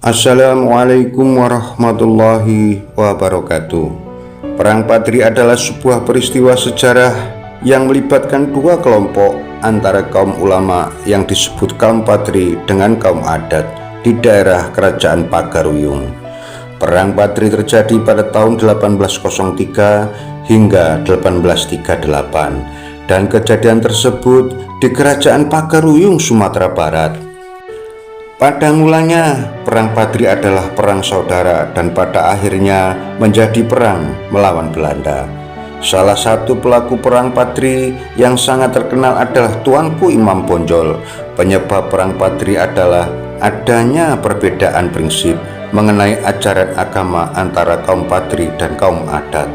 Assalamualaikum warahmatullahi wabarakatuh. Perang Padri adalah sebuah peristiwa sejarah yang melibatkan dua kelompok antara kaum ulama yang disebut kaum Padri dengan kaum adat di daerah kerajaan Pagaruyung. Perang Padri terjadi pada tahun 1803 hingga 1838 dan kejadian tersebut di kerajaan Pagaruyung, Sumatera Barat. Pada mulanya, Perang Padri adalah perang saudara dan pada akhirnya menjadi perang melawan Belanda. Salah satu pelaku Perang Padri yang sangat terkenal adalah Tuanku Imam Bonjol. Penyebab Perang Padri adalah adanya perbedaan prinsip mengenai ajaran agama antara kaum Padri dan kaum adat.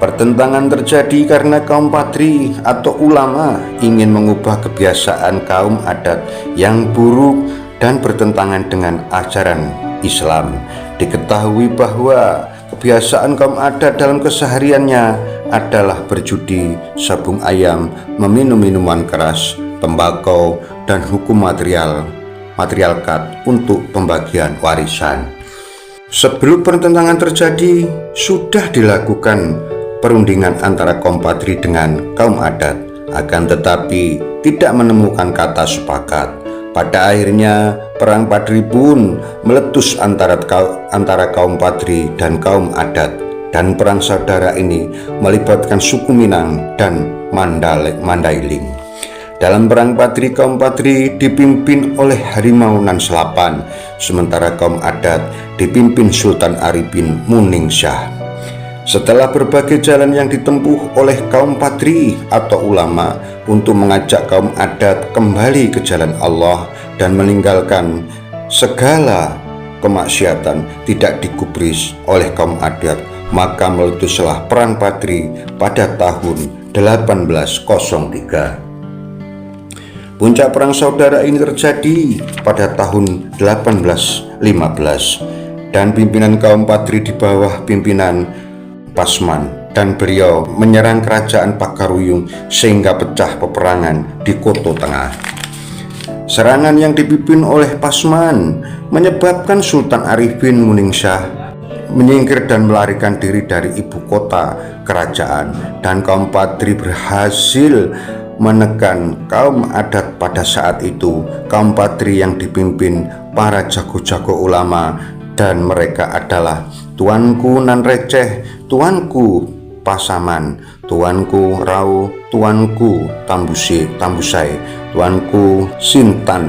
Pertentangan terjadi karena kaum Padri atau ulama ingin mengubah kebiasaan kaum adat yang buruk dan bertentangan dengan ajaran Islam. Diketahui bahwa kebiasaan kaum adat dalam kesehariannya adalah berjudi, sabung ayam, meminum minuman keras, tembakau, dan hukum material kad untuk pembagian warisan. Sebelum pertentangan terjadi, sudah dilakukan perundingan antara kaum Padri dengan kaum adat, akan tetapi tidak menemukan kata sepakat. Pada akhirnya Perang Padri pun meletus antara kaum Padri dan kaum adat, dan perang saudara ini melibatkan suku Minang dan Mandailing. Dalam Perang Padri, kaum Padri dipimpin oleh Harimau Nan Selapan, sementara kaum adat dipimpin Sultan Arifin Muningsyah. Setelah berbagai jalan yang ditempuh oleh kaum Padri atau ulama untuk mengajak kaum adat kembali ke jalan Allah dan meninggalkan segala kemaksiatan tidak digubris oleh kaum adat, maka meletuslah Perang Padri pada tahun 1803. Puncak perang saudara ini terjadi pada tahun 1815 dan pimpinan kaum Padri di bawah pimpinan Pasman, dan beliau menyerang kerajaan Pagaruyung sehingga pecah peperangan di Koto Tengah. Serangan yang dipimpin oleh Pasman menyebabkan Sultan Arifin Muningsyah menyingkir dan melarikan diri dari ibu kota kerajaan, dan kaum Padri berhasil menekan kaum adat. Pada saat itu kaum Padri yang dipimpin para jago-jago ulama, dan mereka adalah Tuanku Nan Receh, Tuanku Pasaman, Tuanku Rau, Tuanku Tambusai, Tuanku Sintan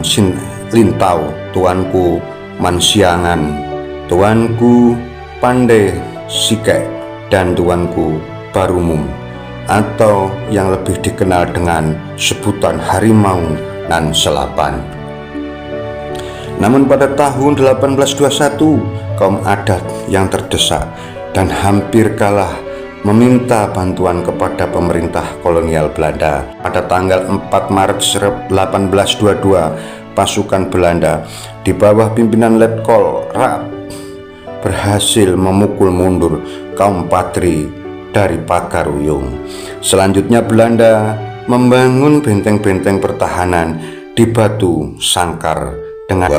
Lintau, Tuanku Mansiangan, Tuanku Pandai Sike, dan Tuanku Barumum, atau yang lebih dikenal dengan sebutan Harimau Nan Selapan. Namun pada tahun 1821 kaum adat yang terdesak dan hampir kalah meminta bantuan kepada pemerintah kolonial Belanda. Pada tanggal 4 Maret 1822 pasukan Belanda di bawah pimpinan Letkol Raab berhasil memukul mundur kaum Padri dari Pagaruyung. Selanjutnya Belanda membangun benteng-benteng pertahanan di Batu Sangkar dengan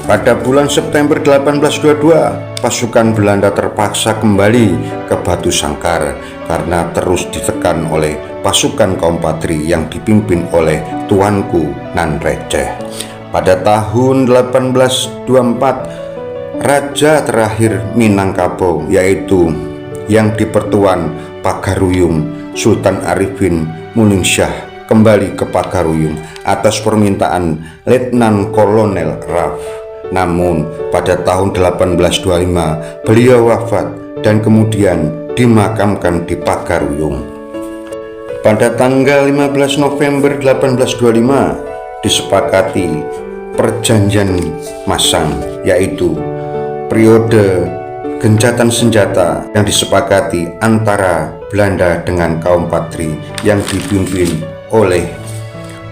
pada bulan September 1822 pasukan Belanda terpaksa kembali ke Batu Sangkar karena terus ditekan oleh pasukan kaum Padri yang dipimpin oleh Tuanku Nan Receh. Pada tahun 1824 Raja terakhir Minangkabau, yaitu yang di Pertuan Pagaruyung, Sultan Arifin Muningsyah, kembali ke Pagaruyung atas permintaan Letnan Kolonel Raff. Namun pada tahun 1825 beliau wafat dan kemudian dimakamkan di Pagaruyung. Pada tanggal 15 November 1825 disepakati Perjanjian Masang, yaitu periode gencatan senjata yang disepakati antara Belanda dengan kaum Padri yang dipimpin oleh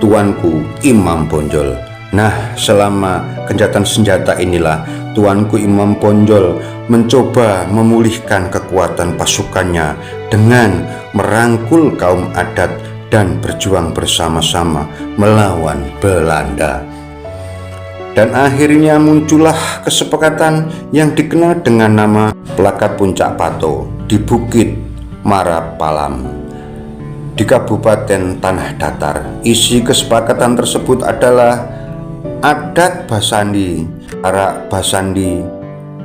Tuanku Imam Bonjol. Nah, selama gencatan senjata inilah Tuanku Imam Bonjol mencoba memulihkan kekuatan pasukannya dengan merangkul kaum adat dan berjuang bersama-sama melawan Belanda. Dan akhirnya muncullah kesepakatan yang dikenal dengan nama Plakat Puncak Pato di Bukit Marapalam di Kabupaten Tanah Datar. Isi kesepakatan tersebut adalah adat Basandi, arak Basandi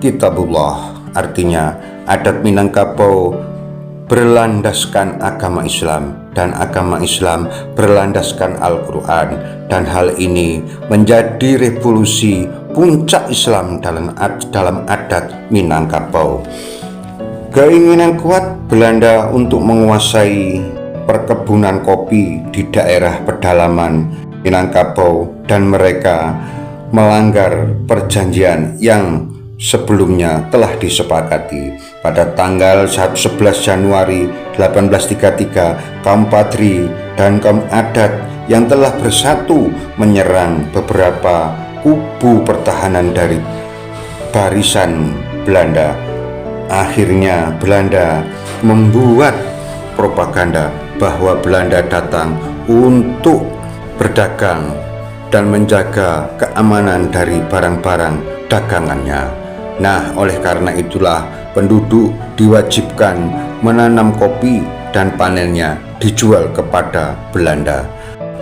Kitabullah, artinya adat Minangkabau berlandaskan agama Islam dan agama Islam berlandaskan Al-Quran, dan hal ini menjadi revolusi puncak Islam dalam adat Minangkabau. Keinginan kuat Belanda untuk menguasai perkebunan kopi di daerah pedalaman Minangkabau, dan mereka melanggar perjanjian yang sebelumnya telah disepakati. Pada tanggal 11 Januari 1833, kaum Patri dan kaum adat yang telah bersatu menyerang beberapa kubu pertahanan dari barisan Belanda. Akhirnya Belanda membuat propaganda bahwa Belanda datang untuk berdagang dan menjaga keamanan dari barang-barang dagangannya. Nah, oleh karena itulah penduduk diwajibkan menanam kopi dan panennya dijual kepada Belanda.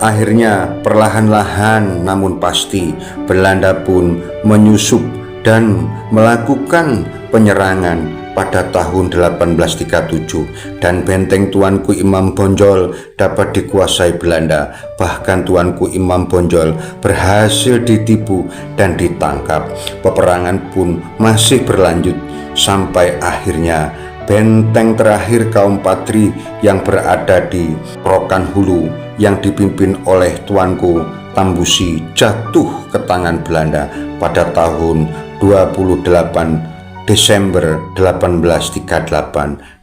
Akhirnya perlahan-lahan namun pasti Belanda pun menyusup dan melakukan penyerangan pada tahun 1837, dan benteng Tuanku Imam Bonjol dapat dikuasai Belanda. Bahkan Tuanku Imam Bonjol berhasil ditipu dan ditangkap. Peperangan pun masih berlanjut sampai akhirnya benteng terakhir kaum Patri yang berada di Rokan Hulu yang dipimpin oleh Tuanku Tambusi jatuh ke tangan Belanda pada tahun 28 Desember 1838,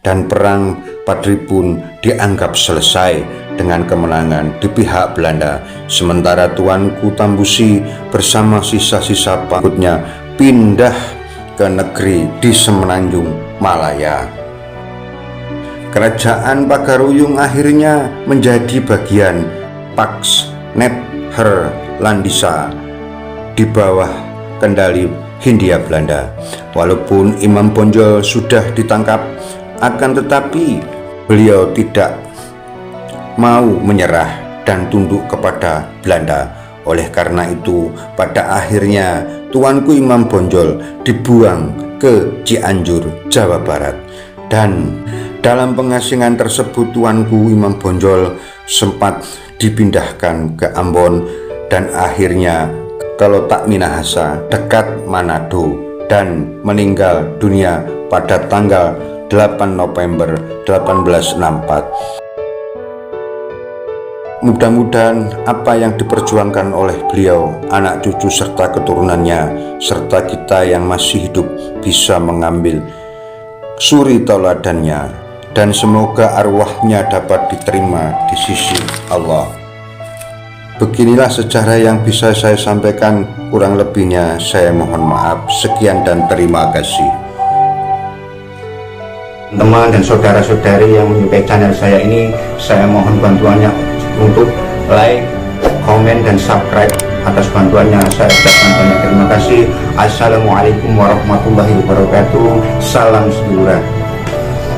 dan perang Patri pun dianggap selesai dengan kemenangan di pihak Belanda. Sementara Tuanku Tambusi bersama sisa-sisa pangkutnya pindah ke negeri di Semenanjung Malaya. Kerajaan Pagaruyung akhirnya menjadi bagian Pax Nederlandisa di bawah kendali Hindia Belanda. Walaupun Imam Bonjol sudah ditangkap, akan tetapi beliau tidak mau menyerah dan tunduk kepada Belanda. Oleh karena itu, pada akhirnya Tuanku Imam Bonjol dibuang ke Cianjur, Jawa Barat. Dan dalam pengasingan tersebut Tuanku Imam Bonjol sempat dipindahkan ke Ambon dan akhirnya ke Lotak Minahasa dekat Manado, dan meninggal dunia pada tanggal 8 November 1864. Mudah-mudahan apa yang diperjuangkan oleh beliau, anak cucu serta keturunannya, serta kita yang masih hidup bisa mengambil suri tauladannya, dan semoga arwahnya dapat diterima di sisi Allah. Beginilah sejarah yang bisa saya sampaikan, kurang lebihnya saya mohon maaf. Sekian dan terima kasih. Teman dan saudara-saudari yang menyukai channel saya ini, saya mohon bantuannya untuk like, komen, dan subscribe. Atas bantuannya saya ucapkan banyak terima kasih. Assalamualaikum warahmatullahi wabarakatuh. Salam sedulur.